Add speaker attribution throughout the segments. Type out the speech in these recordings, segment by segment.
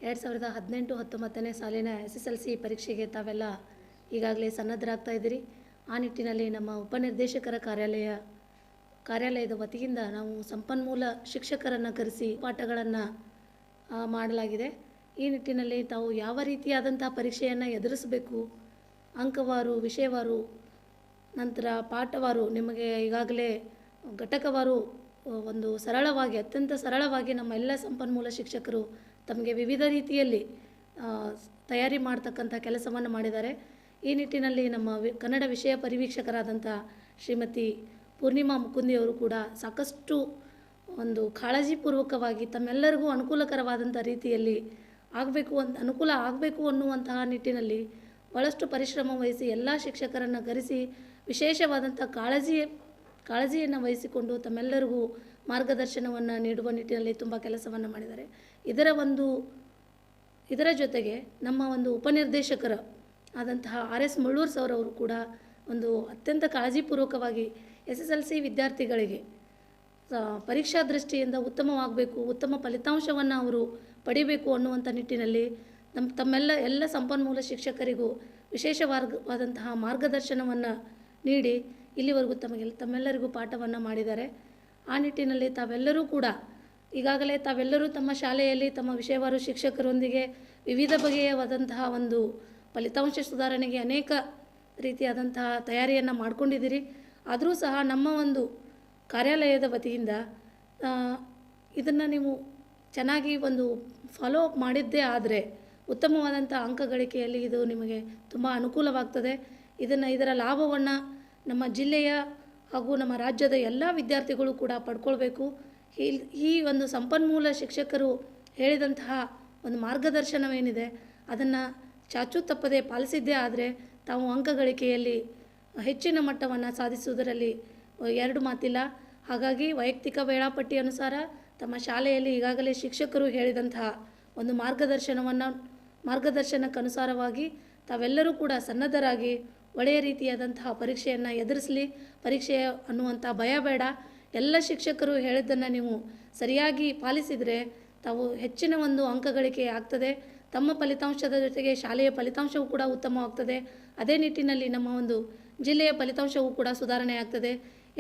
Speaker 1: 2018-19ನೇ ಸಾಲಿನ SSLC ಪರೀಕ್ಷೆಗೆ ತಾವೆಲ್ಲ ಈಗಾಗಲೇ ಸನ್ನದ್ಧರಾಗ್ತಾ ಇದ್ದೀರಿ. ಆ ನಿಟ್ಟಿನಲ್ಲಿ ನಮ್ಮ ಉಪನಿರ್ದೇಶಕರ ಕಾರ್ಯಾಲಯದ ವತಿಯಿಂದ ನಾವು ಸಂಪನ್ಮೂಲ ಶಿಕ್ಷಕರನ್ನು ಕರೆಸಿ ಪಾಠಗಳನ್ನು ಮಾಡಲಾಗಿದೆ. ಈ ನಿಟ್ಟಿನಲ್ಲಿ ತಾವು ಯಾವ ರೀತಿಯಾದಂಥ ಪರೀಕ್ಷೆಯನ್ನು ಎದುರಿಸಬೇಕು, ಅಂಕವಾರು, ವಿಷಯವಾರು, ನಂತರ ಪಾಠವಾರು ನಿಮಗೆ ಈಗಾಗಲೇ ಘಟಕವಾರು ಒಂದು ಸರಳವಾಗಿ, ಅತ್ಯಂತ ಸರಳವಾಗಿ ನಮ್ಮ ಎಲ್ಲ ಸಂಪನ್ಮೂಲ ಶಿಕ್ಷಕರು ತಮಗೆ ವಿವಿಧ ರೀತಿಯಲ್ಲಿ ತಯಾರಿ ಮಾಡ್ತಕ್ಕಂಥ ಕೆಲಸವನ್ನು ಮಾಡಿದ್ದಾರೆ. ಈ ನಿಟ್ಟಿನಲ್ಲಿ ನಮ್ಮ ಕನ್ನಡ ವಿಷಯ ಪರಿವೀಕ್ಷಕರಾದಂಥ ಶ್ರೀಮತಿ ಪೂರ್ಣಿಮಾ ಮುಕುಂದಿಯವರು ಕೂಡ ಸಾಕಷ್ಟು ಒಂದು ಕಾಳಜಿಪೂರ್ವಕವಾಗಿ ತಮ್ಮೆಲ್ಲರಿಗೂ ಅನುಕೂಲಕರವಾದಂಥ ರೀತಿಯಲ್ಲಿ ಅನುಕೂಲ ಆಗಬೇಕು ಅನ್ನುವಂತಹ ನಿಟ್ಟಿನಲ್ಲಿ ಭಾಳಷ್ಟು ಪರಿಶ್ರಮ ವಹಿಸಿ ಎಲ್ಲ ಶಿಕ್ಷಕರನ್ನು ಕರೆಸಿ ವಿಶೇಷವಾದಂಥ ಕಾಳಜಿಯನ್ನು ವಹಿಸಿಕೊಂಡು ತಮ್ಮೆಲ್ಲರಿಗೂ ಮಾರ್ಗದರ್ಶನವನ್ನು ನೀಡುವ ನಿಟ್ಟಿನಲ್ಲಿ ತುಂಬ ಕೆಲಸವನ್ನು ಮಾಡಿದ್ದಾರೆ. ಇದರ ಜೊತೆಗೆ ನಮ್ಮ ಒಂದು ಉಪನಿರ್ದೇಶಕರ ಆದಂತಹ RS ಮುಳ್ಳೂರ್ ಸರ್ ಅವರು ಕೂಡ ಒಂದು ಅತ್ಯಂತ ಕಾಳಜಿಪೂರ್ವಕವಾಗಿ SSLC ವಿದ್ಯಾರ್ಥಿಗಳಿಗೆ ಪರೀಕ್ಷಾ ದೃಷ್ಟಿಯಿಂದ ಉತ್ತಮವಾಗಬೇಕು, ಉತ್ತಮ ಫಲಿತಾಂಶವನ್ನು ಅವರು ಪಡಿಬೇಕು ಅನ್ನುವಂಥ ನಿಟ್ಟಿನಲ್ಲಿ ಎಲ್ಲ ಸಂಪನ್ಮೂಲ ಶಿಕ್ಷಕರಿಗೂ ವಿಶೇಷವಾದಂತಹ ಮಾರ್ಗದರ್ಶನವನ್ನು ನೀಡಿ ಇಲ್ಲಿವರೆಗೂ ತಮ್ಮೆಲ್ಲರಿಗೂ ಪಾಠವನ್ನು ಮಾಡಿದ್ದಾರೆ. ಆ ನಿಟ್ಟಿನಲ್ಲಿ ತಾವೆಲ್ಲರೂ ಕೂಡ ಈಗಾಗಲೇ ತಮ್ಮ ಶಾಲೆಯಲ್ಲಿ ತಮ್ಮ ವಿಷಯವಾರು ಶಿಕ್ಷಕರೊಂದಿಗೆ ವಿವಿಧ ಬಗೆಯವಾದಂತಹ ಒಂದು ಫಲಿತಾಂಶ ಸುಧಾರಣೆಗೆ ಅನೇಕ ರೀತಿಯಾದಂತಹ ತಯಾರಿಯನ್ನು ಮಾಡ್ಕೊಂಡಿದ್ದೀರಿ. ಆದರೂ ಸಹ ನಮ್ಮ ಒಂದು ಕಾರ್ಯಾಲಯದ ವತಿಯಿಂದ ಇದನ್ನು ನೀವು ಚೆನ್ನಾಗಿ ಒಂದು ಫಾಲೋ ಅಪ್ ಮಾಡಿದ್ದೇ ಉತ್ತಮವಾದಂಥ ಅಂಕ ಗಳಿಕೆಯಲ್ಲಿ ಇದು ನಿಮಗೆ ತುಂಬ ಅನುಕೂಲವಾಗ್ತದೆ. ಇದರ ಲಾಭವನ್ನು ನಮ್ಮ ಜಿಲ್ಲೆಯ ಹಾಗೂ ನಮ್ಮ ರಾಜ್ಯದ ಎಲ್ಲ ವಿದ್ಯಾರ್ಥಿಗಳು ಕೂಡ ಪಡ್ಕೊಳ್ಬೇಕು. ಈ ಒಂದು ಸಂಪನ್ಮೂಲ ಶಿಕ್ಷಕರು ಹೇಳಿದಂತಹ ಒಂದು ಮಾರ್ಗದರ್ಶನವೇನಿದೆ ಅದನ್ನು ಚಾಚೂ ತಪ್ಪದೆ ಪಾಲಿಸಿದ್ದೇ ಆದರೆ ತಾವು ಅಂಕ ಗಳಿಕೆಯಲ್ಲಿ ಹೆಚ್ಚಿನ ಮಟ್ಟವನ್ನು ಸಾಧಿಸುವುದರಲ್ಲಿ ಎರಡು ಮಾತಿಲ್ಲ. ಹಾಗಾಗಿ ವೈಯಕ್ತಿಕ ವೇಳಾಪಟ್ಟಿ ಅನುಸಾರ ತಮ್ಮ ಶಾಲೆಯಲ್ಲಿ ಈಗಾಗಲೇ ಶಿಕ್ಷಕರು ಹೇಳಿದಂತಹ ಒಂದು ಮಾರ್ಗದರ್ಶನಕ್ಕನುಸಾರವಾಗಿ ತಾವೆಲ್ಲರೂ ಕೂಡ ಸನ್ನದ್ಧರಾಗಿ ಒಳ್ಳೆಯ ರೀತಿಯಾದಂತಹ ಪರೀಕ್ಷೆಯನ್ನು ಎದುರಿಸಲಿ. ಪರೀಕ್ಷೆ ಅನ್ನುವಂಥ ಭಯ ಬೇಡ. ಎಲ್ಲ ಶಿಕ್ಷಕರು ಹೇಳಿದ್ದನ್ನು ನೀವು ಸರಿಯಾಗಿ ಪಾಲಿಸಿದರೆ ತಾವು ಹೆಚ್ಚಿನ ಒಂದು ಅಂಕ ಗಳಿಕೆ ಆಗ್ತದೆ. ತಮ್ಮ ಫಲಿತಾಂಶದ ಜೊತೆಗೆ ಶಾಲೆಯ ಫಲಿತಾಂಶವೂ ಕೂಡ ಉತ್ತಮವಾಗ್ತದೆ. ಅದೇ ನಿಟ್ಟಿನಲ್ಲಿ ನಮ್ಮ ಒಂದು ಜಿಲ್ಲೆಯ ಫಲಿತಾಂಶವೂ ಕೂಡ ಸುಧಾರಣೆ ಆಗ್ತದೆ.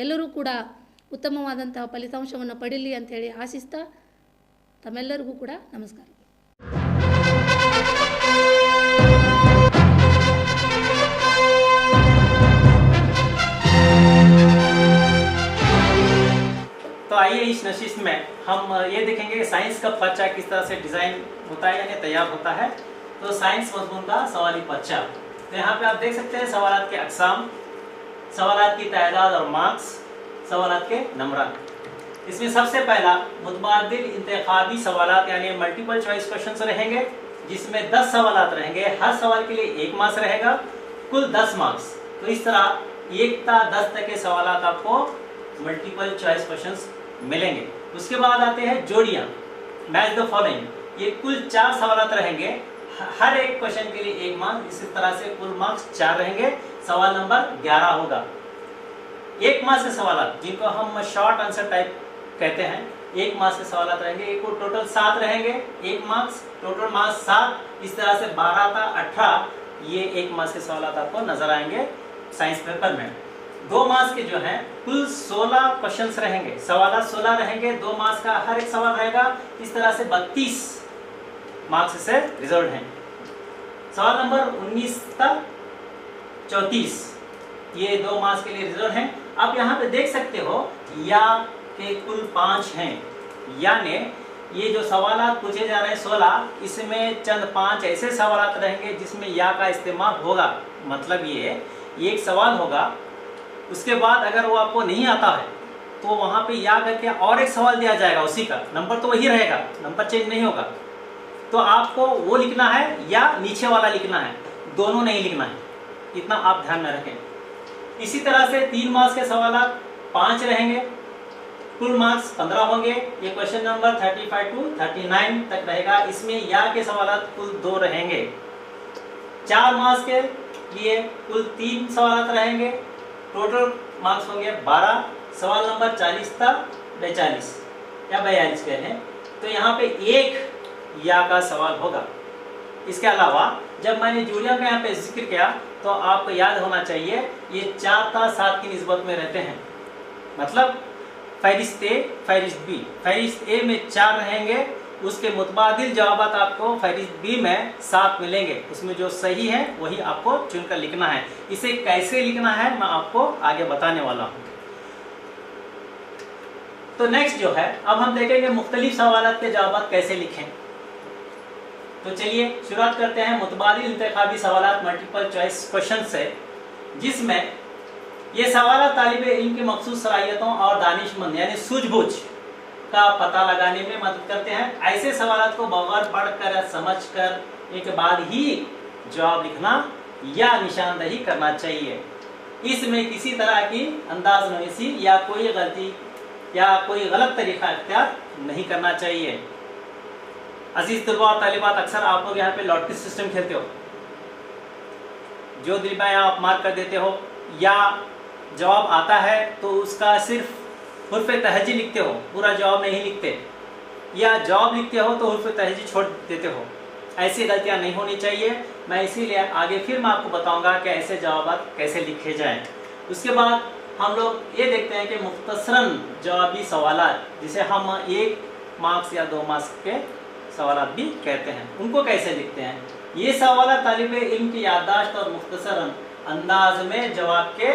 Speaker 1: ಎಲ್ಲರೂ ಕೂಡ ಉತ್ತಮವಾದಂತಹ ಫಲಿತಾಂಶವನ್ನು ಪಡೀಲಿ ಅಂಥೇಳಿ ಆಶಿಸ್ತಾ ತಮ್ಮೆಲ್ಲರಿಗೂ ಕೂಡ ನಮಸ್ಕಾರ.
Speaker 2: तो आइए इस नशिश में हम ये देखेंगे कि साइंस का पर्चा किस तरह से डिज़ाइन होता है यानी तैयार होता है। तो साइंस मजमून का सवाली पर्चा, तो यहाँ पे आप देख सकते हैं सवालात के अक़साम, सवालात की तादाद और मार्क्स, सवालात के नंबरान। इसमें सबसे पहला मुतबादिल इंतखाबी सवालात यानी मल्टीपल चॉइस क्वेश्चन रहेंगे, जिसमें 10 सवालात रहेंगे। हर सवाल के लिए 1 मार्क्स रहेगा, कुल 10 मार्क्स। तो इस तरह 1 से 10 तक के सवालात आपको मल्टीपल चॉइस क्वेश्चंस मिलेंगे। उसके बाद आते हैं जोड़ियाँ, मैच द फॉलोइंग। ये कुल 4 सवालात रहेंगे, हर एक क्वेश्चन के लिए 1 मार्क्स। इसी तरह से कुल मार्क्स 4 रहेंगे। सवाल नंबर 11 होगा 1 मार्क्स के सवालात, जिनको हम शॉर्ट आंसर टाइप कहते हैं। 1 मार्क्स के सवालात रहेंगे, एक को टोटल 7 रहेंगे, 1 मार्क्स, टोटल मार्क्स 7। इस तरह से 12 था 18, ये 1 मार्क्स के सवालात आपको नजर आएंगे साइंस पेपर में। 2 मार्क्स के जो हैं कुल 16 क्वेश्चंस रहेंगे, सवालात 16 रहेंगे। 2 मार्क्स का हर एक सवाल रहेगा। इस तरह से 32 मार्क्स से रिजल्ट हैं। सवाल नंबर 19 तक 34, ये 2 मार्क्स के लिए रिजल्ट हैं। आप यहाँ पे देख सकते हो या के कुल 5 हैं, यानी ये जो सवालात पूछे जा रहे हैं 16, इसमें चंद 5 ऐसे सवालात रहेंगे जिसमें या का इस्तेमाल होगा। मतलब ये एक सवाल होगा, उसके बाद अगर वो आपको नहीं आता है तो वहाँ पे या करके और एक सवाल दिया जाएगा, उसी का नंबर तो वही रहेगा, नंबर चेंज नहीं होगा। तो आपको वो लिखना है या नीचे वाला लिखना है, दोनों नहीं लिखना है, इतना आप ध्यान में रखें। इसी तरह से 3 मार्क्स के सवालात 5 रहेंगे, कुल मार्क्स 15 होंगे। ये क्वेश्चन नंबर 35 to 39 तक रहेगा। इसमें या के सवालात कुल 2 रहेंगे। 4 मार्क्स के लिए कुल 3 सवालात रहेंगे, टोटल मार्क्स होंगे 12। सवाल नंबर 40 था 42 या 42 के हैं। तो यहाँ पे एक या का सवाल होगा। इसके अलावा जब मैंने यूरिया का यहाँ पे जिक्र किया तो आपको याद होना चाहिए ये 4 का 7 की निस्बत में रहते हैं, मतलब फहरिस्त ए फहरिस्त बी। फहरिस्त ए में 4 रहेंगे, उसके मुतबादिल जवाब आपको फहरिस्त बी में 7 मिलेंगे। उसमें जो सही है वही आपको चुनकर लिखना है। इसे कैसे लिखना है मैं आपको आगे बताने वाला हूँ। तो नेक्स्ट जो है, अब हम देखेंगे मुख्तलिफ सवालात के जवाब कैसे लिखें। तो चलिए शुरुआत करते हैं मुतबादिल इंतखाबी सवालात मल्टीपल चॉइस क्वेश्चन से, जिसमें ये सवालात तालिब इल्म की मखसूस सलाहियतों और दानिशमंद यानी सूझबूझ का पता लगाने में मदद करते हैं। ऐसे सवालात को बगैर पढ़कर समझकर एक बाद ही जवाब लिखना या निशानदही करना चाहिए। इसमें किसी तरह की अंदाज नवीसी या कोई गलती या कोई गलत तरीका इख्तियार नहीं करना चाहिए। अजीज तलबा और तालिबात, अक्सर आप लोग यहाँ पे लॉटरी सिस्टम खेलते हो, जो दिलबाएं आप मार्क कर देते हो, या जवाब आता है तो उसका सिर्फ हुर्फ तहजी लिखते हो, पूरा जवाब नहीं लिखते, या जवाब लिखते हो तो हुर्फ तहजी छोड़ देते हो। ऐसी गलतियाँ नहीं होनी चाहिए। मैं इसीलिए आगे फिर मैं आपको बताऊंगा कि ऐसे जवाब कैसे लिखे जाएं। उसके बाद हम लोग ये देखते हैं कि मुख्तसरन जवाबी सवालात, जिसे हम 1 मार्क्स या 2 मार्क्स के सवालात भी कहते हैं, उनको कैसे लिखते हैं। ये सवालात तालिब इल्म की याददाश्त और मुख्तसरन अंदाज में जवाब के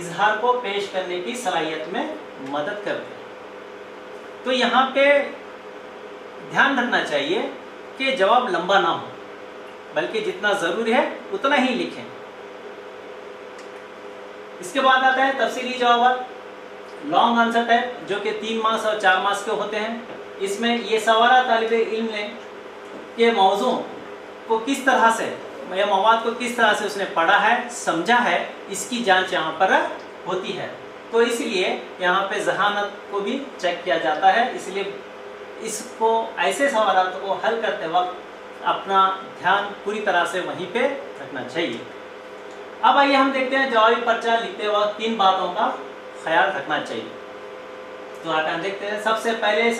Speaker 2: इजहार को पेश करने की सलाहियत में मदद करते हैं। तो यहाँ पे ध्यान रखना चाहिए कि जवाब लंबा ना हो, बल्कि जितना ज़रूरी है उतना ही लिखें। इसके बाद आता है तफसीली जवाब, लॉन्ग आंसर टाइप, जो कि 3 मार्क्स और 4 मार्क्स के होते हैं। इसमें ये सवाल तालिब इल्म ने के मौजू को किस तरह से या मवाद को किस तरह से उसने पढ़ा है, समझा है, इसकी जांच यहाँ पर होती है। तो इसलिए यहाँ पे जहानत को भी चेक किया जाता है। इसलिए इसको ऐसे सवालों को हल करते वक्त अपना ध्यान पूरी तरह से वहीं पे रखना चाहिए। अब आइए हम देखते हैं जवाबी पर्चा लिखते वक्त 3 बातों का ख्याल रखना चाहिए। तो आप यहाँ देखते हैं, सबसे पहले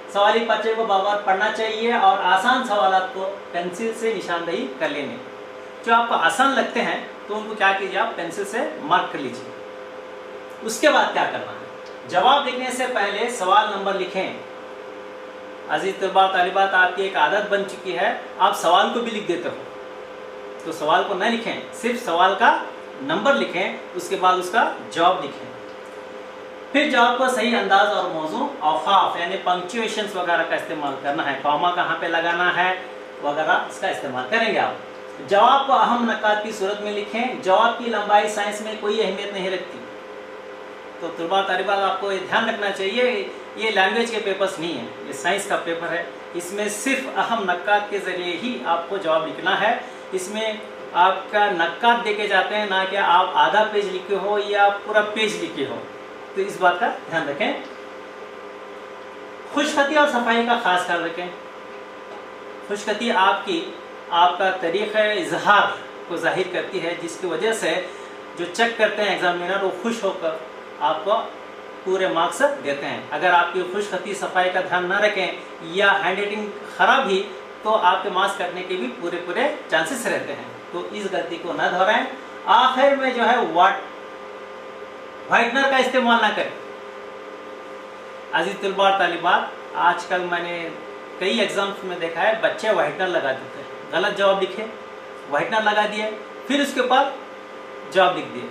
Speaker 2: सवाली पर्चे को बार-बार पढ़ना चाहिए और आसान सवालात को पेंसिल से निशानदही कर लेने। जो आपको आसान लगते हैं तो उनको क्या कीजिए, आप पेंसिल से मार्क कर लीजिए। उसके बाद क्या करना है, जवाब लिखने से पहले सवाल नंबर लिखें। अजीज तलबा तालिबात, आपकी एक आदत बन चुकी है, आप सवाल को भी लिख देते हो। तो सवाल को न लिखें, सिर्फ सवाल का नंबर लिखें, उसके बाद उसका जवाब लिखें। फिर जवाब को सही अंदाज और मौजू औकाफ यानी पंक्चुएशंस वगैरह का इस्तेमाल करना है, कॉमा कहाँ पे लगाना है वगैरह, इसका इस्तेमाल करेंगे आप। जवाब को अहम नकात की सूरत में लिखें। जवाब की लंबाई साइंस में कोई अहमियत नहीं रखती। तो तलबा तालिबात, आपको ये ध्यान रखना चाहिए, ये लैंग्वेज के पेपर्स नहीं है, ये साइंस का पेपर है। इसमें सिर्फ अहम नकात के ज़रिए ही आपको जवाब लिखना है। इसमें आपका नकात देके जाते हैं, ना कि आप आधा पेज लिखे हो या पूरा पेज लिखे हो। तो इस बात का ध्यान रखें। खुशखती और सफाई का खास ख्याल रखें। खुशखती आपका तरीक़ा इजहार को जाहिर करती है, जिसकी वजह से जो चेक करते हैं एग्जामिनर वो खुश होकर आपको पूरे मार्क्स देते हैं। अगर आपकी खुशखती सफाई का ध्यान ना रखें या हैंड राइटिंग खराब ही, तो आपके मार्क्स कटने के भी पूरे चांसेस रहते हैं। तो इस गलती को न दोहराएं। आखिर में जो है व्हाइटनर का इस्तेमाल ना करें। अजीज तलबा और तालिबात, आजकल मैंने कई एग्जाम्स में देखा है, बच्चे व्हाइटनर लगा देते हैं। गलत जवाब लिखे, व्हाइटनर लगा दिए, फिर उसके बाद जवाब लिख दिए।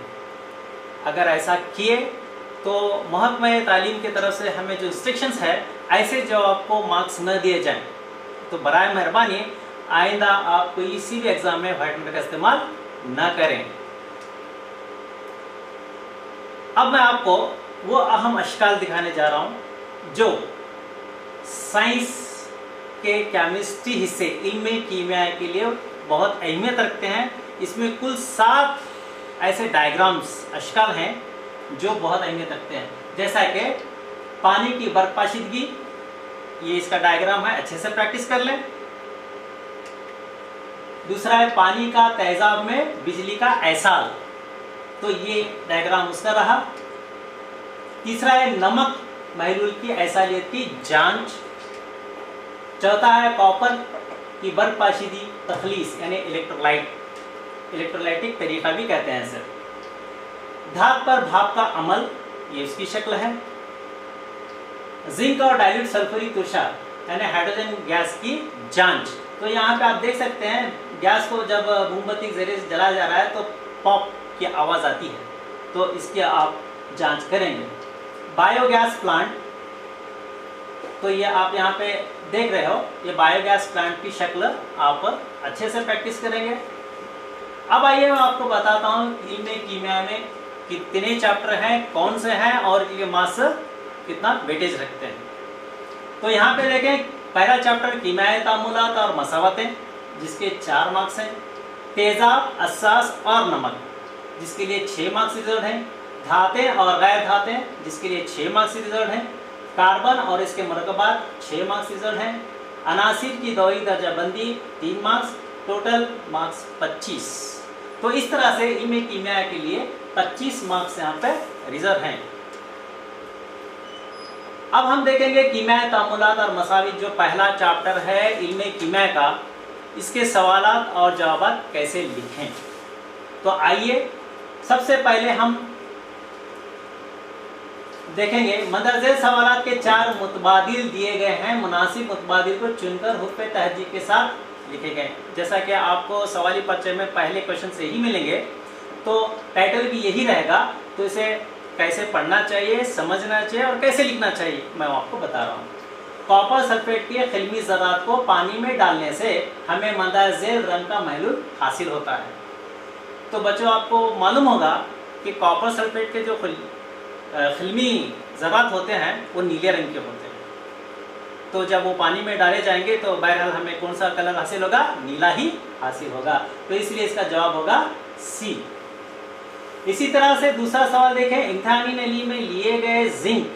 Speaker 2: अगर ऐसा किए तो महकमा तालीम की तरफ से हमें जो इंस्ट्रक्शंस है, ऐसे जवाब को मार्क्स न दिए जाएं। तो बराए मेहरबानी आइंदा आप कोई किसी भी एग्जाम में व्हाइटनर का इस्तेमाल न करें। अब मैं आपको वो अहम अशकाल दिखाने जा रहा हूँ जो साइंस के केमिस्ट्री हिस्से इल्म कीमिया के लिए बहुत अहमियत रखते हैं। इसमें कुल 7 ऐसे डायग्राम्स अशकाल हैं जो बहुत अहमियत रखते हैं। जैसा कि पानी की बर्फपाशीदगी, ये इसका डायग्राम है, अच्छे से प्रैक्टिस कर लें। दूसरा है पानी का तेजाब में बिजली का एहसास, तो ये डायग्राम उसका रहा। तीसरा है नमक महलूल की एसालियत की जांच। चौथा है कॉपर की बर्फपाशीदी तखलीस यानी इलेक्ट्रोलाइटिक तरीका भी कहते हैं इसे। धात पर भाप का अमल, ये इसकी शक्ल है। जिंक और डाइल्यूट सल्फ्यूरिक तुषार यानी हाइड्रोजन गैस की जांच। तो यहाँ पे आप देख सकते हैं गैस को जब मोमबत्ती के जरिए से जलाया जा रहा है तो पॉप की आवाज़ आती है, तो इसकी आप जांच करेंगे। बायोगैस प्लांट, तो ये आप यहाँ पे देख रहे हो, ये बायोगैस प्लांट की शक्ल आप अच्छे से प्रैक्टिस करेंगे। अब आइए मैं आपको बताता हूँ इल्म कीमिया में कितने चैप्टर हैं, कौन से हैं और ये मार्क्स कितना वेटेज रखते हैं। तो यहाँ पे देखें, पहला चैप्टर कीमियाई तामुलात और मसावतें, जिसके 4 मार्क्स हैं। तेजाब, असास और नमक, जिसके लिए 6 मार्क्स रिजर्व हैं। धातें और गैर धातें, जिसके लिए 6 मार्क्स रिजर्व हैं। कार्बन और इसके मरकबात 6 मार्क्स रिजर्व हैं। अनासिर की दौरी दर्जाबंदी 3 मार्क्स, टोटल मार्क्स 25। तो इस तरह से इल्म कीमिया के लिए 25 मार्क्स यहाँ पे रिजर्व हैं। अब हम देखेंगे कीमियाई तामुलात और मसावित, जो पहला चैप्टर है इल्म कीमिया का, इसके सवालात और जवाबात कैसे लिखें। तो आइए सबसे पहले हम देखेंगे मंदरजे सवालात के 4 मुतबादिल दिए गए हैं। मुनासिब मुतबादिल को चुनकर हुर्फ़े तहजीब के साथ लिखे गए। जैसा कि आपको सवाली पर्चे में पहले क्वेश्चन से ही मिलेंगे, तो टाइटल भी यही रहेगा। तो इसे कैसे पढ़ना चाहिए, समझना चाहिए और कैसे लिखना चाहिए मैं आपको बता रहा हूँ। कॉपर सल्फेट के खिलमी ज़रात को पानी में डालने से हमें मंदरजेल रंग का महलूल हासिल होता है। तो बच्चों, आपको मालूम होगा कि कॉपर सल्फेट के जो खिलमी ज़रात होते हैं वो नीले रंग के होते हैं। तो जब वो पानी में डाले जाएंगे तो बहरहाल हमें कौन सा कलर हासिल होगा? नीला ही हासिल होगा। तो इसलिए इसका जवाब होगा सी। इसी तरह से दूसरा सवाल देखें, इम्तिहानी नली में लिए गए जिंक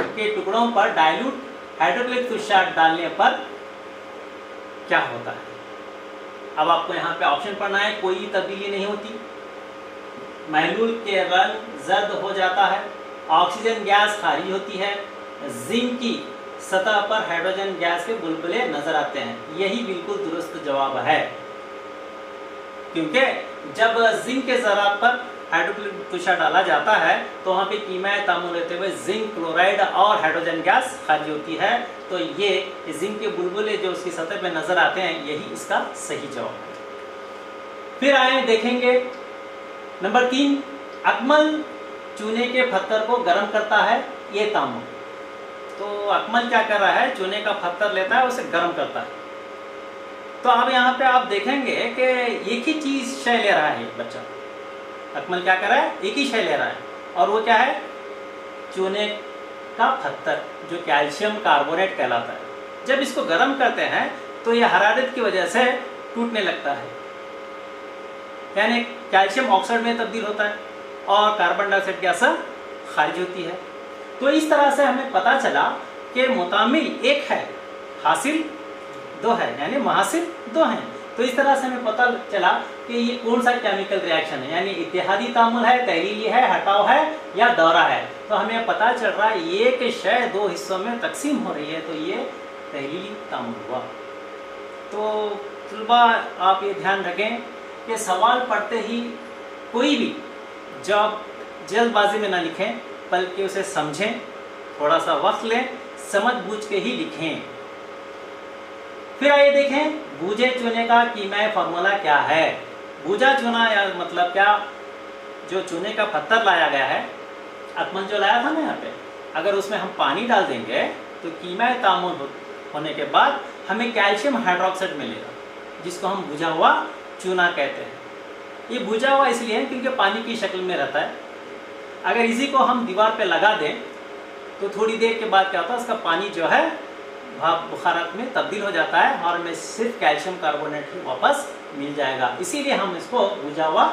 Speaker 2: के टुकड़ों पर डाइल्यूट हाइड्रोक्लोरिक तुषार डालने पर क्या होता है? अब आपको यहाँ पे ऑप्शन पढ़ना है, कोई तब्दीली नहीं होती। महलूल के रंग जर्द हो जाता है, ऑक्सीजन गैस खारिज होती है, जिंक की सतह पर हाइड्रोजन गैस के बुलबुले नजर आते हैं। यही बिल्कुल दुरुस्त जवाब है, क्योंकि जब जिंक के ज़रात पर हाइड्रोक्लोरिक तुषार डाला जाता है तो वहाँ पे कीमियाई तामुल लेते हुए जिंक क्लोराइड और हाइड्रोजन गैस खारिज होती है। तो ये जिंक के बुलबुले जो उसकी सतह पे नजर आते हैं, यही इसका सही जवाब है। फिर आए देखेंगे नंबर 3, अकमल चूने के पत्थर को गर्म करता है, ये तामुल। तो अकमल क्या कर रहा है? चूने का पत्थर लेता है, उसे गर्म करता है। तो अब यहाँ पे आप देखेंगे कि एक ही चीज शय ले रहा है बच्चा। अकमल क्या कर रहा है? एक ही शय ले रहा है, और वो क्या है? चूने का पत्थर, जो कैल्शियम कार्बोनेट कहलाता है। जब इसको गर्म करते हैं तो ये हरारत की वजह से टूटने लगता है, यानी कैल्शियम ऑक्साइड में तब्दील होता है और कार्बन डाइऑक्साइड गैस खारिज होती है। तो इस तरह से हमें पता चला कि मुतामिल एक है, हासिल 2 है, यानी मुहासिल 2 हैं। तो इस तरह से हमें पता चला कि ये कौन सा केमिकल रिएक्शन है, यानी इत्तेहादी तामुल है, तहलीली है, हटाव है या दौरा है। तो हमें पता चल रहा है ये कि शय 2 हिस्सों में तकसीम हो रही है, तो ये तहलीली तामुल हुआ। तो तलबा आप ये ध्यान रखें कि सवाल पढ़ते ही कोई भी जवाब जल्दबाजी में ना लिखें, बल्कि उसे समझें, थोड़ा सा वक्त लें, समझ बूझ के ही लिखें। फिर आइए देखें बूझे चूने का कीमियाई फार्मूला क्या है। बूझा चूना या मतलब क्या? जो चूने का पत्थर लाया गया है, अकमल जो लाया था ना यहाँ पे, अगर उसमें हम पानी डाल देंगे तो कीमियाई तामुल होने के बाद हमें कैल्शियम हाइड्रोक्साइड मिलेगा, जिसको हम बुझा हुआ चूना कहते हैं। ये बुझा हुआ इसलिए है क्योंकि पानी की शक्ल में रहता है। अगर इसी को हम दीवार पे लगा दें तो थोड़ी देर के बाद क्या होता है, उसका पानी जो है भाप बुखारत में तब्दील हो जाता है और हमें सिर्फ कैल्शियम कार्बोनेट ही वापस मिल जाएगा। इसीलिए हम इसको बुझा हुआ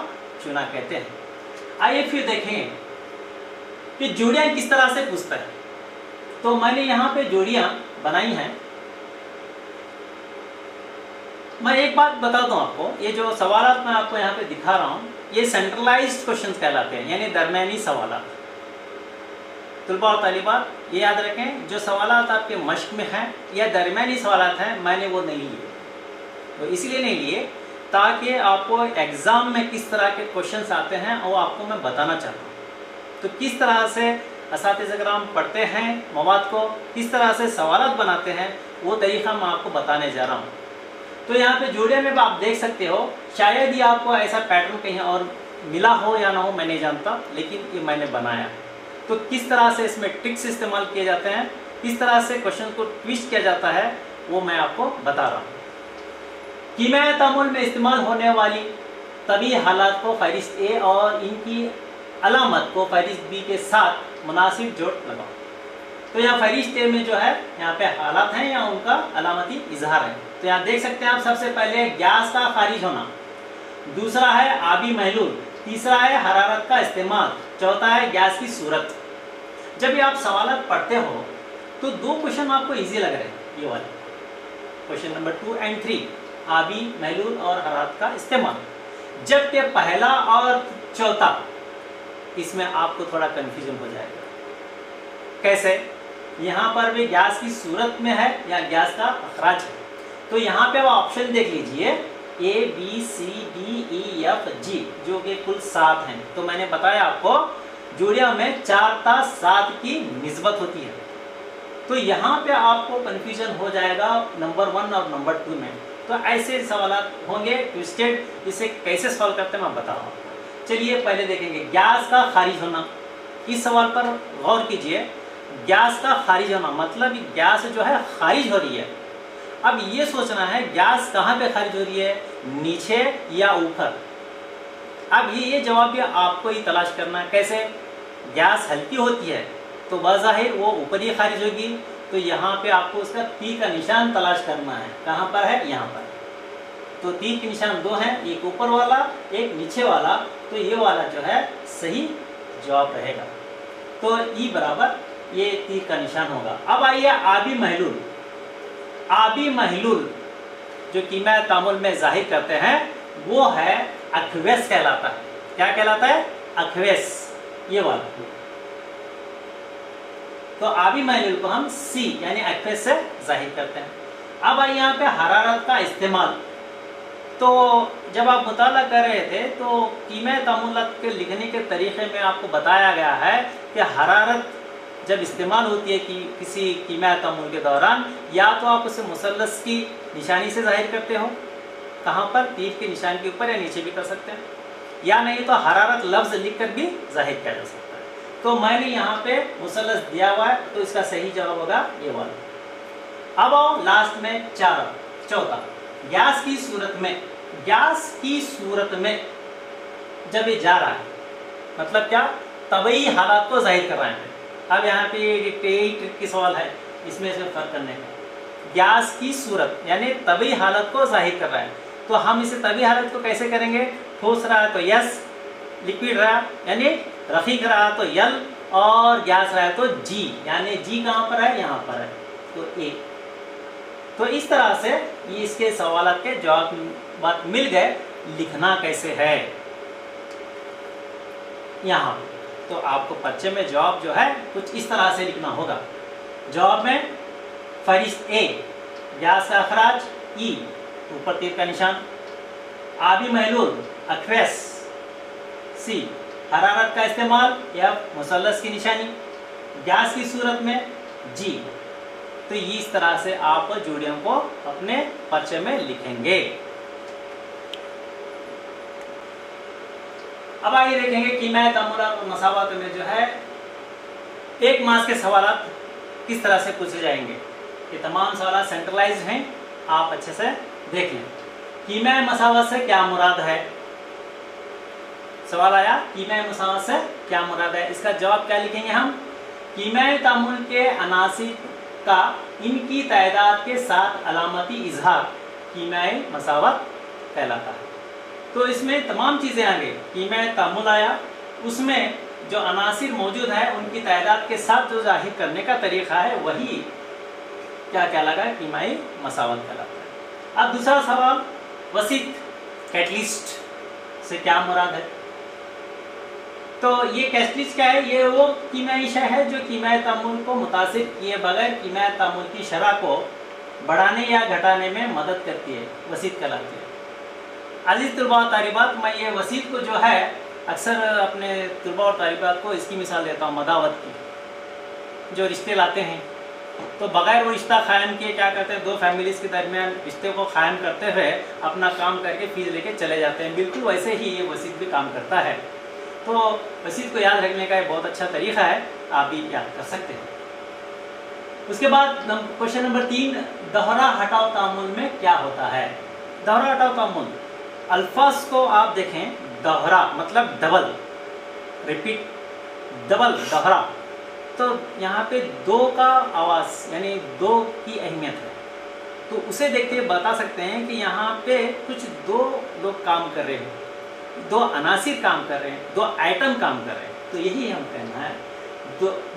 Speaker 2: चूना कहते हैं। आइए फिर देखें कि जोड़ियाँ किस तरह से पूछता है। तो मैंने यहाँ पे जोड़ियाँ बनाई हैं। मैं एक बात बता दूं आपको, ये जो सवालात मैं आपको यहाँ पे दिखा रहा हूँ, ये सेंट्रलाइज्ड क्वेश्चंस कहलाते हैं, यानी दरमियानी सवालात। तलबा और तालिबात ये याद रखें, जो सवालात आपके मश्क में हैं या दरमियानी सवालात हैं, मैंने वो नहीं लिए। तो इसलिए नहीं लिए ताकि आपको एग्ज़ाम में किस तरह के क्वेश्चंस आते हैं वो आपको मैं बताना चाहता हूँ। तो किस तरह से असातिज़ा कराम पढ़ते हैं मवाद को, किस तरह से सवालात बनाते हैं, वो तरीक़ा मैं आपको बताने जा रहा हूँ। तो यहाँ पे जोड़िया में आप देख सकते हो, शायद ही आपको ऐसा पैटर्न कहीं और मिला हो या ना हो, मैं नहीं जानता, लेकिन ये मैंने बनाया। तो किस तरह से इसमें ट्रिक्स इस्तेमाल किए जाते हैं, किस तरह से क्वेश्चन को ट्विस्ट किया जाता है, वो मैं आपको बता रहा हूँ। कीमियाई तामुल में इस्तेमाल होने वाली तभी हालात को फहरिस्त ए और इनकी अलामत को फहरिस्त बी के साथ मुनासिब जोड़ लगाओ। तो यहाँ फहरिस्त ए में जो है यहाँ पे हालात हैं या उनका अलामती इजहार है। तो यहाँ देख सकते हैं आप, सबसे पहले गैस का खारिज होना, दूसरा है आबी महलूल, तीसरा है हरारत का इस्तेमाल, चौथा है गैस की सूरत। जब भी आप सवालात पढ़ते हो तो दो क्वेश्चन आपको इजी लग रहे हैं, ये वाले क्वेश्चन नंबर 2 और 3, आबी महलूल और हरारत का इस्तेमाल, जबकि पहला और चौथा इसमें आपको थोड़ा कंफ्यूजन हो जाएगा। कैसे? यहाँ पर भी गैस की सूरत में है या गैस का अखराज है। तो यहाँ पे आप ऑप्शन देख लीजिए, A B C D E F G, जो कि कुल 7 हैं। तो मैंने बताया आपको जोड़िया में 4 ता 7 की निस्बत होती है। तो यहाँ पे आपको कंफ्यूजन हो जाएगा नंबर 1 और नंबर 2 में। तो ऐसे सवाल होंगे ट्विस्टेड, इसे कैसे सॉल्व करते हैं मैं बता रहा हूँ। चलिए पहले देखेंगे गैस का खारिज होना। इस सवाल पर गौर कीजिए, गैस का खारिज होना मतलब गैस जो है खारिज हो रही है। अब ये सोचना है गैस कहाँ पे खारिज हो रही है, नीचे या ऊपर। अब ये जवाब भी आपको ही तलाश करना है। कैसे? गैस हल्की होती है तो बाज़ाहिर वो ऊपर ही खारिज होगी। तो यहाँ पे आपको उसका तीर का निशान तलाश करना है। कहाँ पर है? यहाँ पर। तो तीर के निशान 2 हैं, एक ऊपर वाला एक नीचे वाला। तो ये वाला जो है सही जवाब रहेगा। तो ई बराबर ये तीर का निशान होगा। अब आइए आबी महलूल। आबी महलूल जो कीमियाई तामुल में जाहिर करते हैं वो है अक्वेस कहलाता है। क्या कहलाता है? अक्वेस, ये वाला। तो आबी महलूल को हम सी यानी अक्वेस से जाहिर करते हैं। अब आइए यहाँ पे हरारत का इस्तेमाल। तो जब आप मुताला कर रहे थे तो कीमियाई तामुलात के लिखने के तरीके में आपको बताया गया है कि हरारत जब इस्तेमाल होती है कि किसी कीमियाई तामुल के दौरान, या तो आप उसे मुसल्लस की निशानी से जाहिर करते हो, कहाँ पर? तीर के निशान के ऊपर या नीचे भी कर सकते हैं, या नहीं तो हरारत लफ्ज़ लिखकर भी जाहिर किया जा सकता है। तो मैंने यहाँ पे मुसल्लस दिया हुआ है, तो इसका सही जवाब होगा ये वाला। अब आओ लास्ट में चौथा, गैस की सूरत में। गैस की सूरत में जब ये जा रहा है मतलब क्या? तबई हालात को जाहिर कर रहे हैं। अब यहाँ पे ट्रिक की सवाल है इसमें से फर्क करने का। गैस की सूरत यानी तबई हालत को जाहिर कर रहा है। तो हम इसे तबई हालत को कैसे करेंगे? ठोस रहा है तो यस, लिक्विड रहा यानी रफीक रहा तो यल, और गैस रहा है तो जी, यानी जी कहाँ पर है? यहाँ पर है, तो ए। तो इस तरह से ये इसके सवाल के जवाब बात मिल गए। लिखना कैसे है यहाँ? तो आपको पर्चे में जवाब जो है कुछ इस तरह से लिखना होगा। जवाब में फहरिस्त ए गैस का अखराज, ई ऊपर तीर का निशान, आबी महलूल अक्वेस, सी हरारत का इस्तेमाल या मुसल्लस की निशानी, गैस की सूरत में जी। तो इस तरह से आप जोड़ियों को अपने पर्चे में लिखेंगे। अब आइए देखेंगे कीमियाई तामुलात और मसावात में जो है 1 मार्क्स के सवालात किस तरह से पूछे जाएंगे। ये तमाम सवाल सेंट्रलाइज हैं, आप अच्छे से देख लें। कीमियाई मसावत से क्या मुराद है? सवाल आया कीमियाई मसावत से क्या मुराद है? इसका जवाब क्या लिखेंगे हम? कीमियाई तामुल के अनासिर का इनकी तादाद के साथ अलामती इजहार कीमियाई मसावत कहलाता है। तो इसमें तमाम चीज़ें आ गई। कीमियाई तामुल आया, उसमें जो अनासिर मौजूद है उनकी तादाद के साथ जो जाहिर करने का तरीक़ा है वही क्या कहलाता है? कीमियाई मसावत कहलाता है। अब दूसरा सवाल, वसीत कैटलिस्ट से क्या मुराद है? तो ये कैटलिस्ट क्या है? ये वो कीमियाई शय है जो कीमियाई तामुल को मुतासिर किए बगैर कीमियाई तामुल की शरह को बढ़ाने या घटाने में मदद करती है, वसीत कहलाती है। अजीज तलबा और तालिबात, मैं ये वसीत को जो है अक्सर अपने तलबा और तालिबात को इसकी मिसाल देता हूँ मदावत की। जो रिश्ते लाते हैं तो बगैर वो रिश्ता कायम किए क्या करते हैं, दो फैमिलीज़ के दरमियान रिश्ते को कायम करते हुए अपना काम करके फीस लेके चले जाते हैं। बिल्कुल वैसे ही ये वसीत भी काम करता है। तो वसीत को याद रखने का एक बहुत अच्छा तरीका है, आप भी याद कर सकते हैं। उसके बाद क्वेश्चन नंबर 3, दोहरा हटाव तामुल में क्या होता है? दोहरा हटाव तामुल, अल्फाज को आप देखें, दोहरा मतलब डबल, रिपीट, डबल, दोहरा। तो यहाँ पे दो का आवाज़ यानी दो की अहमियत है, तो उसे देखते हुए बता सकते हैं कि यहाँ पे कुछ दो लोग काम कर रहे हैं, दो अनासिर काम कर रहे हैं, दो आइटम काम कर रहे हैं। तो यही हम कहना है,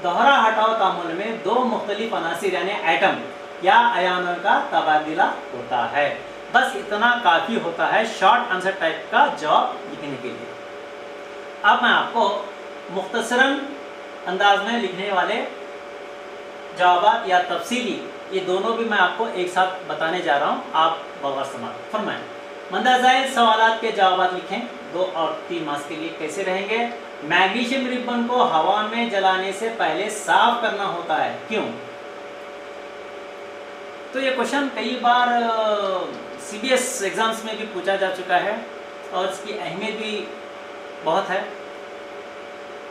Speaker 2: दोहरा हटाव तामुल में दो मुख्तलिफ अनासिर यानी आइटम या अयानों का तबादला होता है। बस इतना काफ़ी होता है शॉर्ट आंसर टाइप का जवाब लिखने के लिए। अब मैं आपको मुख्तसरन अंदाज में लिखने वाले जवाब या तफसीली, ये दोनों भी मैं आपको एक साथ बताने जा रहा हूँ, आप बगौर समाअत फरमाएं। मंदाज़ाइल सवालात के जवाब लिखें 2 और 3 मार्क्स के लिए। कैसे रहेंगे? मैग्नीशियम रिबन को हवा में जलाने से पहले साफ करना होता है, क्यों? तो ये क्वेश्चन कई बार CBS एग्जाम्स में भी पूछा जा चुका है और इसकी अहमियत भी बहुत है।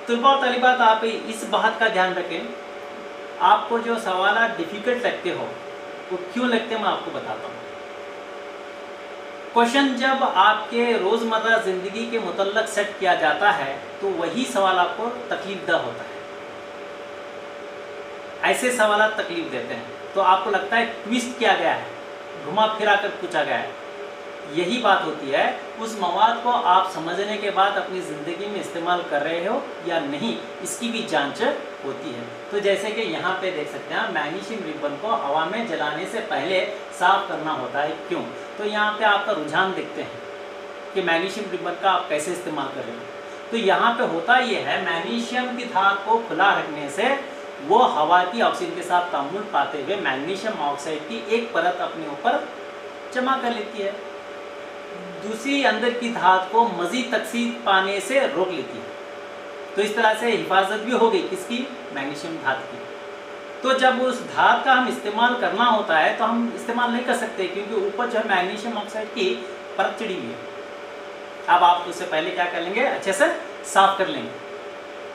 Speaker 2: तलबा और तालिबात, आप इस बात का ध्यान रखें, आपको जो सवाल डिफ़िकल्ट लगते हो वो क्यों लगते हैं मैं आपको बताता हूँ। क्वेश्चन जब आपके रोज़मर्रा ज़िंदगी के मुतल्लक सेट किया जाता है तो वही सवाल आपको तकलीफदा होता है। ऐसे सवाल तकलीफ देते हैं तो आपको लगता है ट्विस्ट किया गया है, घुमा फिरा कर पूछा गया है। यही बात होती है, उस मवाद को आप समझने के बाद अपनी ज़िंदगी में इस्तेमाल कर रहे हो या नहीं, इसकी भी जांच होती है। तो जैसे कि यहाँ पे देख सकते हैं, मैग्नीशियम रिबन को हवा में जलाने से पहले साफ करना होता है, क्यों? तो यहाँ पे आपका रुझान देखते हैं कि मैग्नीशियम रिबन का आप कैसे इस्तेमाल कर रहे हो। तो यहाँ पे होता ये है, मैग्नीशियम की धात को खुला रखने से वो हवा की ऑक्सीजन के साथ तामुल पाते हुए मैग्नीशियम ऑक्साइड की एक परत अपने ऊपर जमा कर लेती है, दूसरी अंदर की धात को मजीद तकसीद पाने से रोक लेती है। तो इस तरह से हिफाजत भी हो गई किसकी? मैग्नीशियम धात की। तो जब उस धात का हम इस्तेमाल करना होता है तो हम इस्तेमाल नहीं कर सकते, क्योंकि ऊपर जो है मैग्नीशियम ऑक्साइड की परत चढ़ी हुई है। अब आप उससे पहले क्या कर लेंगे? अच्छे से साफ कर लेंगे।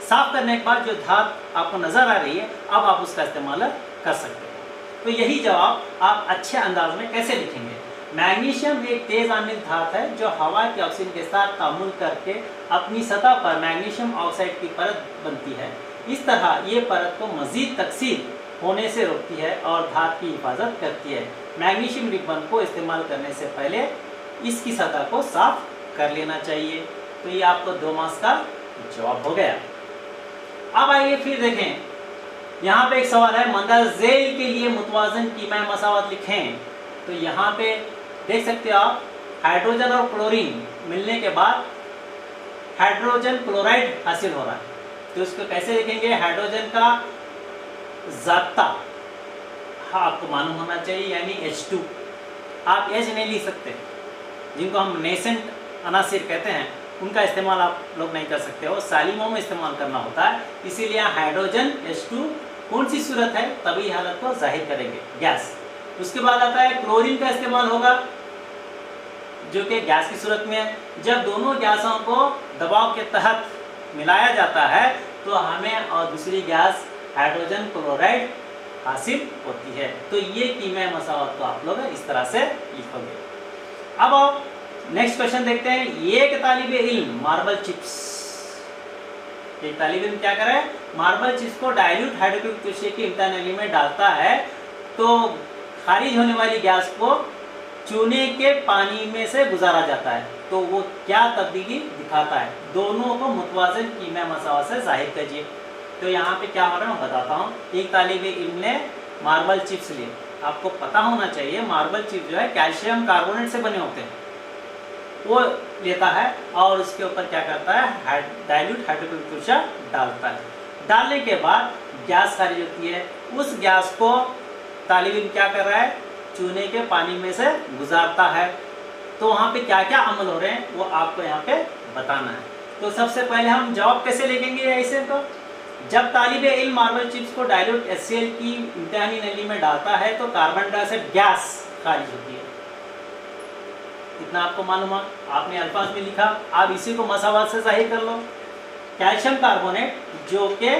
Speaker 2: साफ करने के बाद जो धात आपको नज़र आ रही है, अब आप उसका इस्तेमाल कर सकते हैं। तो यही जवाब आप अच्छे अंदाज में कैसे लिखेंगे? मैग्नीशियम एक तेज़ आमिल धात है जो हवा के ऑक्सीजन के साथ तामुल करके अपनी सतह पर मैग्नीशियम ऑक्साइड की परत बनती है। इस तरह ये परत को मज़ीद तकसीर होने से रोकती है और धात की हिफाजत करती है। मैग्नीशियम रिबन को इस्तेमाल करने से पहले इसकी सतह को साफ कर लेना चाहिए। तो ये आपको 2 मार्क्स का जवाब हो गया। अब आइए फिर देखें, यहाँ पे एक सवाल है, मंदाज़ेल के लिए मुतवाज़न कीमियाई मसावत लिखें। तो यहाँ पे देख सकते हो आप, हाइड्रोजन और क्लोरीन मिलने के बाद हाइड्रोजन क्लोराइड हासिल हो रहा है। तो इसको कैसे लिखेंगे? हाइड्रोजन का ज़ाब्ता आपको मालूम होना चाहिए, यानी H2। आप H नहीं लिख सकते, जिनको हम नेसेंट अनासिर कहते हैं उनका इस्तेमाल आप लोग नहीं कर सकते हो, सालिमों में इस्तेमाल करना होता है। इसीलिए हाइड्रोजन H2 कौन सी सूरत है, तभी हालत को जाहिर करेंगे, गैस। उसके बाद आता है क्लोरीन का इस्तेमाल होगा, जो कि गैस की सूरत में है। जब दोनों गैसों को दबाव के तहत मिलाया जाता है तो हमें और दूसरी गैस हाइड्रोजन क्लोराइड हासिल होती है। तो ये कीमियाई मसावत को आप लोग इस तरह से लिखोगे। अब आप नेक्स्ट क्वेश्चन देखते हैं। एक तालिबे इल्म मार्बल चिप्स, एक तालिबे इल्म क्या करे? मार्बल चिप्स को डाइल्यूट हाइड्रोक्लोरिक तुलसी की इम्तिहान नली में डालता है तो खारिज होने वाली गैस को चूने के पानी में से गुजारा जाता है। तो वो क्या तब्दीली दिखाता है? दोनों को मुतवाज़िन कीमियाई मसावत से जाहिर कीजिए। तो यहाँ पे क्या हो रहा है मैं बताता हूँ। एक तालिबे इल्म ने मार्बल चिप्स लिए। आपको पता होना चाहिए मार्बल चिप्स जो है कैल्शियम कार्बोनेट से बने होते हैं। वो लेता है और उसके ऊपर क्या करता है, डाइल्यूट हाइड्रोक्लोरिक तुषा डालता है। डालने के बाद गैस खारिज होती है। उस गैस को तालिब इल्म क्या कर रहा है, चूने के पानी में से गुजारता है। तो वहाँ पे क्या क्या अमल हो रहे हैं वो आपको यहाँ पे बताना है। तो सबसे पहले हम जवाब कैसे लिखेंगे ऐसे, तो जब तालिब इल्म मार्बल चिप्स को डाइल्यूट HCl की इम्तिहानी नली में डालता है तो कार्बन डाइऑक्साइड गैस खारिज होती है। इतना आपको मालूम है, आपने अल्फाज में लिखा, आप इसी को मसावात से जाहिर कर लो। कैल्शियम कार्बोनेट जो कि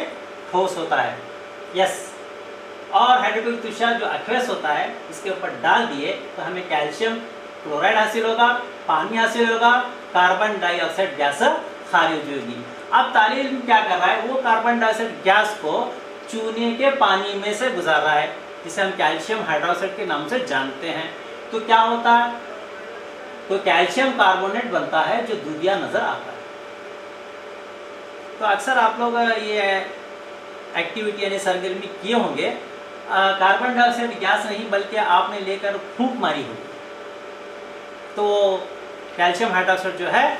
Speaker 2: ठोस होता है, यस, और हाइड्रोक्लोरिक तुषार जो एक्वस होता है, इसके ऊपर डाल दिए तो हमें कैल्शियम क्लोराइड हासिल होगा, पानी हासिल होगा, कार्बन डाइऑक्साइड गैस खारिज होगी। अब तालिब इल्म क्या कर रहा है, वो कार्बन डाइऑक्साइड गैस को चूने के पानी में से गुजार रहा है, जिसे हम कैल्शियम हाइड्रोक्साइड के नाम से जानते हैं। तो क्या होता है, तो कैल्शियम कार्बोनेट बनता है जो दूधिया नजर आता है। तो अक्सर आप लोग ये एक्टिविटी यानी सरगर्मी किए होंगे, कार्बन डाइऑक्साइड गैस नहीं बल्कि आपने लेकर फूंक मारी होगी, तो कैल्शियम हाइड्रोक्साइड जो है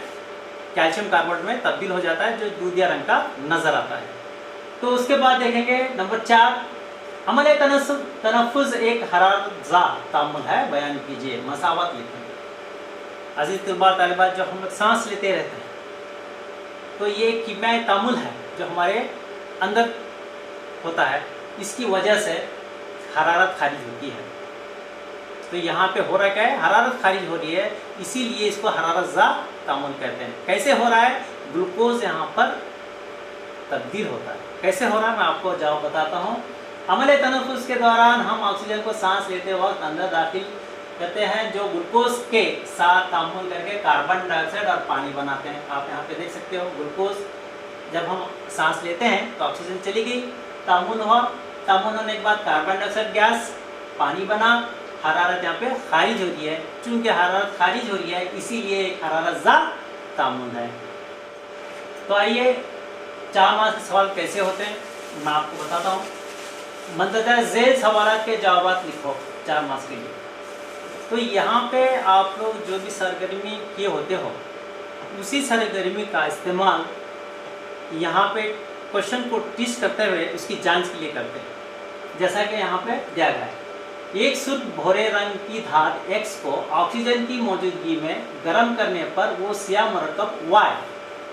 Speaker 2: कैल्शियम कार्बोनेट में तब्दील हो जाता है जो दूधिया रंग का नजर आता है। तो उसके बाद देखेंगे नंबर 4, अमल तनफ्फुज एक हरारतज़ा तामुल है, बयान कीजिए। मसावत लिखेंगे। अजीज तलबा तालिबात, जो हम लोग सांस लेते रहते हैं तो ये एक कीमियाई तामुल है जो हमारे अंदर होता है, इसकी वजह से हरारत खारिज होती है। तो यहाँ पे हो रहा है क्या है, हरारत खारिज हो रही है, इसीलिए इसको हरारतज़ा तामुल कहते हैं। कैसे हो रहा है, ग्लूकोज यहाँ पर तब्दील होता है। कैसे हो रहा है मैं आपको जवाब बताता हूँ। अमल तनफ्फुस के दौरान हम ऑक्सीजन को सांस लेते वक्त अंदर दाखिल करते हैं, जो ग्लूकोज के साथ तामुल करके कार्बन डाइऑक्साइड और पानी बनाते हैं। आप यहाँ पे देख सकते हो, ग्लूकोज जब हम सांस लेते हैं तो ऑक्सीजन चली गई, तामुल हुआ, तामुल होने के बाद कार्बन डाइऑक्साइड गैस, पानी बना, हरारत यहाँ पे खारिज हो रही है। चूंकि हरारत खारिज हो रही है इसीलिए एक हरारतज़ा तामुल है। तो आइए 4 मार्क्स के सवाल कैसे होते हैं मैं आपको बताता हूँ। मंतज़र झेल सवालात के जवाब लिखो 4 मार्क्स के लिए। तो यहाँ पे आप लोग जो भी सरगर्मी किए होते हो उसी सरगर्मी का इस्तेमाल यहाँ पे क्वेश्चन को टेस्ट करते हुए उसकी जांच के लिए करते हैं। जैसा कि यहाँ पे दिया गया है, एक शुद्ध भूरे रंग की धात X को ऑक्सीजन की मौजूदगी में गर्म करने पर वो सियाह मरकब Y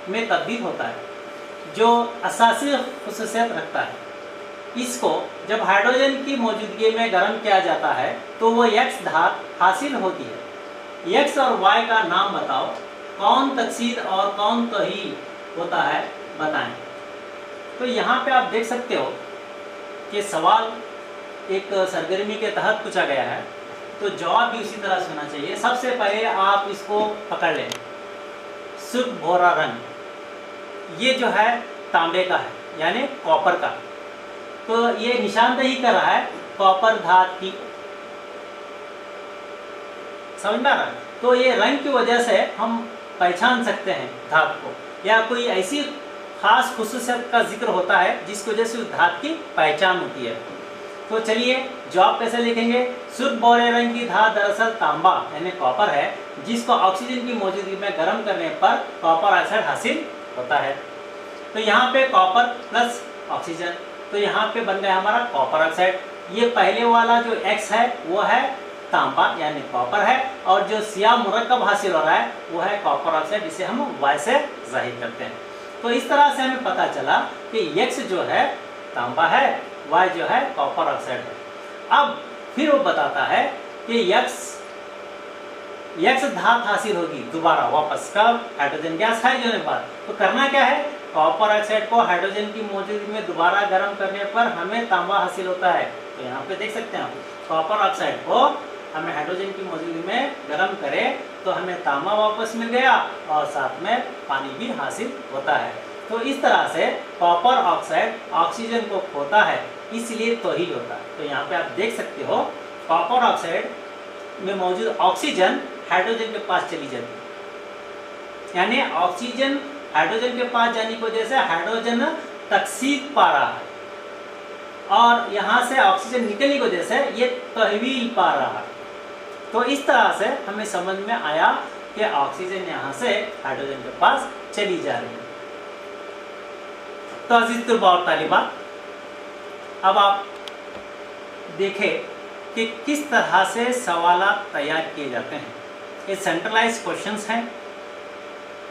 Speaker 2: में तब्दील होता है जो असासी खुसूसियत रखता है। इसको जब हाइड्रोजन की मौजूदगी में गर्म किया जाता है तो वो X धात हासिल होती है। X और Y का नाम बताओ, कौन तकसीद और कौन तोही होता है बताएं। तो यहाँ पे आप देख सकते हो कि सवाल एक सरगर्मी के तहत पूछा गया है, तो जवाब भी उसी तरह से होना चाहिए। सबसे पहले आप इसको पकड़ लें, शुद्ध भूरा रंग, ये जो है तांबे का है यानी कॉपर का, तो ये निशानदेही कर रहा है कॉपर धात की, समझ में आ रहा है। तो ये रंग की वजह से हम पहचान सकते हैं धात को, या कोई ऐसी खास खुसूसियत का जिक्र होता है जिसकी वजह से उस धात की पहचान होती है। तो चलिए जवाब कैसे लिखेंगे। शुद्ध भूरे रंग की धात दरअसल तांबा यानी कॉपर है, जिसको ऑक्सीजन की मौजूदगी में गर्म करने पर कॉपर ऑक्साइड हासिल होता है। तो यहाँ पे कॉपर प्लस ऑक्सीजन, तो यहाँ पे बन गया हमारा कॉपर ऑक्साइड। ये पहले वाला जो X है वो है तांबा यानी कॉपर है, और जो सियाह मुरक्कब हासिल हो रहा है वो है कॉपर ऑक्साइड, जिसे हम Y से जाहिर करते हैं। तो इस तरह से हमें पता चला कि X जो है तांबा है, Y जो है कॉपर ऑक्साइड है। अब फिर वो बताता है कि X धात हासिल होगी दोबारा वापस, कब, हाइड्रोजन गैस खारिज होने के बाद। तो करना क्या है, कॉपर ऑक्साइड को हाइड्रोजन की मौजूदगी में दोबारा गर्म करने पर हमें तांबा हासिल होता है। तो यहाँ पे देख सकते हैं आप, कॉपर ऑक्साइड को हमें हाइड्रोजन की मौजूदगी में गर्म करें तो हमें तांबा वापस मिल गया और साथ में पानी भी हासिल होता है। तो इस तरह से कॉपर ऑक्साइड ऑक्सीजन को खोता है, इसलिए तोहीद होता है। तो यहाँ पे आप देख सकते हो कॉपर ऑक्साइड में मौजूद ऑक्सीजन हाइड्रोजन के पास चली जाती है, यानी ऑक्सीजन हाइड्रोजन के पास जाने की वजह से हाइड्रोजन तकसीद पा रहा है, और यहाँ से ऑक्सीजन निकलने की वजह से ये तहवील पा रहा है। तो इस तरह से हमें समझ में आया कि ऑक्सीजन यहाँ से हाइड्रोजन के पास चली जा रही है। तो अजीज तलबा और तालिबात, अब आप देखें कि किस तरह से सवालात तैयार किए जाते हैं। ये सेंट्रलाइज क्वेश्चंस हैं,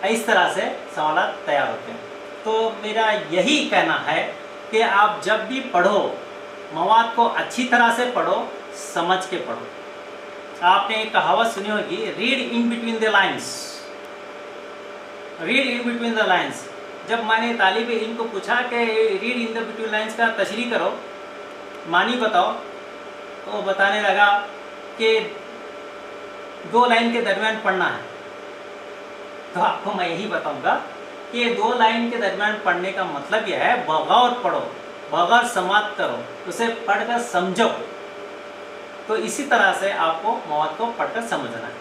Speaker 2: इस तरह से सवालात तैयार होते हैं। तो मेरा यही कहना है कि आप जब भी पढ़ो, मवाद को अच्छी तरह से पढ़ो, समझ के पढ़ो। आपने एक कहावत सुनी होगी, read in between the lines, read in between the lines. जब मैंने तालिब इल्म को पूछा कि read in the between lines का तशरीह करो, मानी बताओ, तो बताने लगा कि 2 लाइन के दरमियान पढ़ना है। तो आपको मैं यही बताऊंगा कि 2 लाइन के दरमियान पढ़ने का मतलब यह है बगौर पढ़ो, बगौर समाप्त करो, उसे पढ़कर समझो। तो इसी तरह से आपको मवाद को पढ़कर समझना है।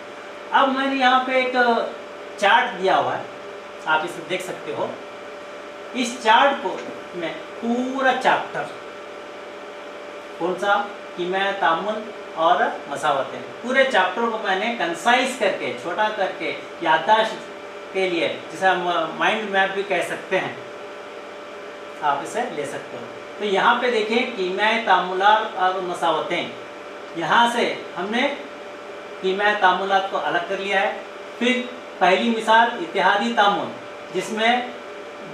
Speaker 2: अब मैंने यहाँ पे एक चार्ट दिया हुआ है, आप इसे देख सकते हो। इस चार्ट को में पूरा चैप्टर, कौन सा, कीमिया तामुल और मसावतें, पूरे चैप्टर को मैंने कंसाइज करके, छोटा करके, याददाश्त के लिए, जिसे हम माइंड मैप भी कह सकते हैं, आप इसे ले सकते हो। तो यहाँ पे देखें कीमिया तामुलात और मसावतें, यहाँ से हमने कीमिया तामुलात को अलग कर लिया है। फिर पहली मिसाल इत्तेहादी तामुल, जिसमें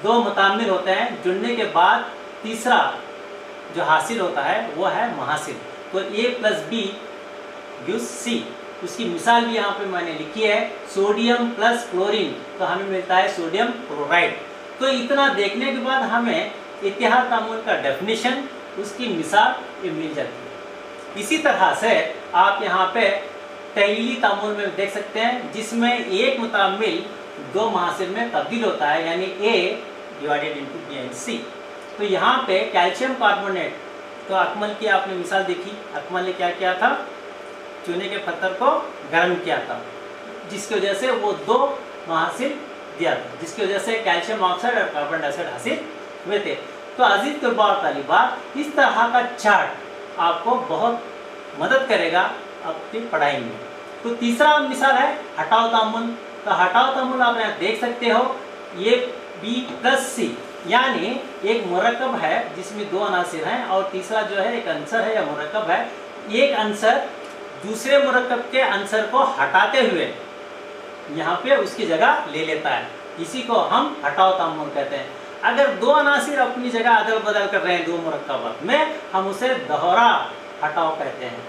Speaker 2: 2 मुतामिल होते हैं, जुड़ने के बाद तीसरा जो हासिल होता है वो है महासिल। तो A + B गिव्स C, उसकी मिसाल भी यहाँ पे मैंने लिखी है। सोडियम + क्लोरीन, तो हमें मिलता है सोडियम क्लोराइड। तो इतना देखने के बाद हमें इत्तेहाद तामुल का डेफिनेशन, उसकी मिसाल ये मिल जाती है। इसी तरह से आप यहाँ पे तहलीली तामुल में देख सकते हैं, जिसमें एक मुतामिल 2 महासिल में तब्दील होता है, यानी A divided into B and C। तो यहाँ पे कैल्शियम कार्बोनेट, तो अकमल की आपने मिसाल देखी, अकमल ने क्या किया था, चूने के पत्थर को गर्म किया था, जिसकी वजह से वो 2 महासिल दिया था, जिसकी वजह से कैल्शियम ऑक्साइड और कार्बन डाइऑक्साइड हासिल हुए थे। तो अजीज तलबा और तालिबात, इस तरह का चार्ट आपको बहुत मदद करेगा आपकी पढ़ाई में। तो तीसरा मिसाल है हटाओ तामुल। तो हटाओ तामुल आप यहाँ देख सकते हो, ये B + C, यानी एक मुरक्कब है जिसमें 2 अनासिर हैं, और तीसरा जो है एक अंसर है या मुरक्कब है। एक अंसर दूसरे मुरक्कब के अंसर को हटाते हुए यहाँ पे उसकी जगह ले लेता है, इसी को हम हटाओ तामुल कहते हैं। अगर 2 अनासिर अपनी जगह अदल बदल कर रहे हैं 2 मुरक्कबात में, हम उसे दोहरा हटाओ कहते हैं।